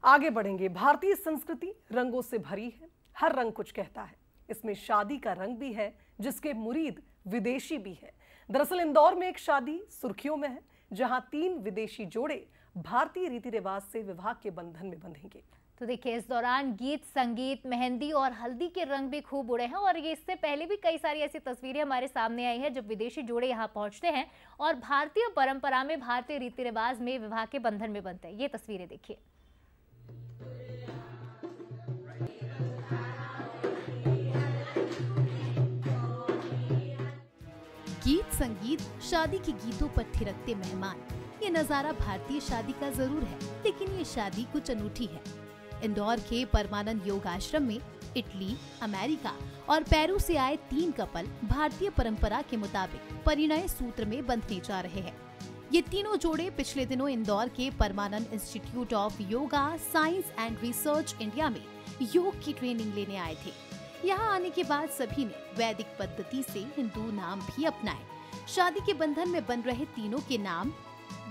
आगे बढ़ेंगे। भारतीय संस्कृति रंगों से भरी है, हर रंग कुछ कहता है। इसमें शादी का रंग भी है जिसके मुरीद विदेशी भी है। दरअसल इंदौर में एक शादी सुर्खियों में है, जहां 3 विदेशी जोड़े भारतीय रीति रिवाज से विवाह के बंधन में बंधेंगे। तो देखिए, इस दौरान गीत, संगीत, मेहंदी और हल्दी के रंग भी खूब उड़े हैं। और ये इससे पहले भी कई सारी ऐसी तस्वीरें हमारे सामने आई हैं जब विदेशी जोड़े यहाँ पहुंचते हैं और भारतीय परंपरा में, भारतीय रीति रिवाज में विवाह के बंधन में बनते हैं। ये तस्वीरें देखिए। गीत, संगीत, शादी के गीतों पर थिरकते मेहमान, ये नजारा भारतीय शादी का जरूर है, लेकिन ये शादी कुछ अनूठी है। इंदौर के परमानंद योग आश्रम में इटली, अमेरिका और पेरू से आए 3 कपल भारतीय परंपरा के मुताबिक परिणय सूत्र में बंधने जा रहे हैं। ये तीनों जोड़े पिछले दिनों इंदौर के Paramanand institute of yoga science and research India में योग की ट्रेनिंग लेने आए थे। यहाँ आने के बाद सभी ने वैदिक पद्धति से हिंदू नाम भी अपनाए। शादी के बंधन में बन रहे तीनों के नाम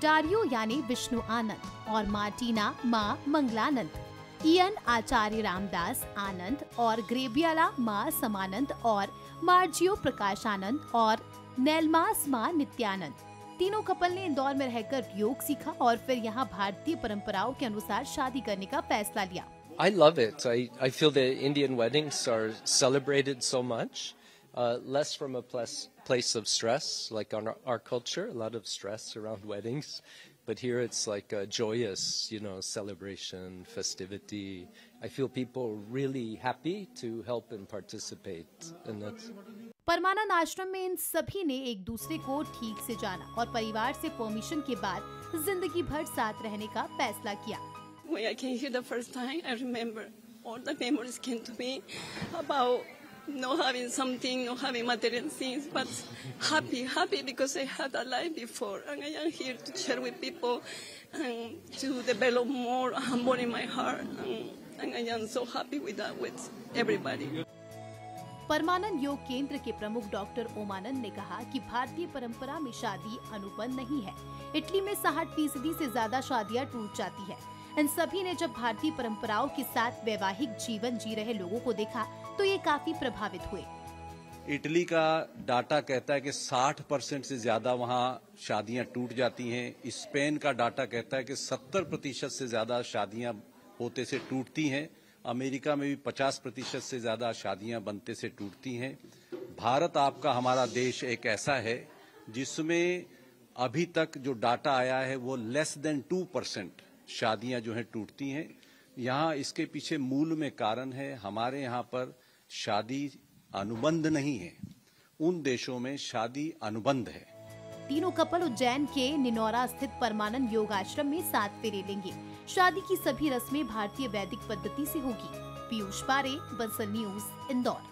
डारियो यानी विष्णु आनंद और मार्टिना माँ मंगलानंद, इयन आचार्य रामदास आनंद और ग्रेबियाला माँ समानंद और मार्जियो प्रकाश आनंद और नेलमास माँ नित्यानंद। तीनों कपल ने इंदौर में रहकर योग सीखा और फिर यहाँ भारतीय परंपराओं के अनुसार शादी करने का फैसला लिया। I love it. I feel that Indian weddings are celebrated so much, less from a place of stress, like on our culture, a lot of stress around weddings. But here it's like a joyous, celebration, festivity. I feel people really happy to help and participate, and that's. परमानंद आश्रम में इन सभी ने एक दूसरे को ठीक से जाना और परिवार से परमिशन के बाद जिंदगी भर साथ रहने का फैसला किया। When I came here the first time, I remember all the memories came to me about not having something, not having material things, but happy because I had a life before, and I am here to share with people and to develop more in my heart, and I am so happy with that, with everybody. परमानंद योग केंद्र के प्रमुख doctor Omanand ने कहा कि भारतीय परंपरा में शादी अनुबंध नहीं है। इटली में 60% से ज्यादा शादियां टूट जाती है। इन सभी ने जब भारतीय परंपराओं के साथ वैवाहिक जीवन जी रहे लोगों को देखा तो ये काफी प्रभावित हुए। इटली का डाटा कहता है कि 60% से ज्यादा वहाँ शादियां टूट जाती हैं। स्पेन का डाटा कहता है कि 70% से ज्यादा शादियां होते से टूटती हैं। अमेरिका में भी 50% से ज्यादा शादियां बनते से टूटती हैं। भारत आपका, हमारा देश एक ऐसा है जिसमें अभी तक जो डाटा आया है वो लेस देन 2% शादियां जो हैं टूटती हैं। यहाँ इसके पीछे मूल में कारण है, हमारे यहाँ पर शादी अनुबंध नहीं है, उन देशों में शादी अनुबंध है। तीनों कपल उज्जैन के निनौरा स्थित परमानंद योग आश्रम में 7 फेरे लेंगे। शादी की सभी रस्में भारतीय वैदिक पद्धति से होगी। पीयूष पारे, बंसल न्यूज, इंदौर।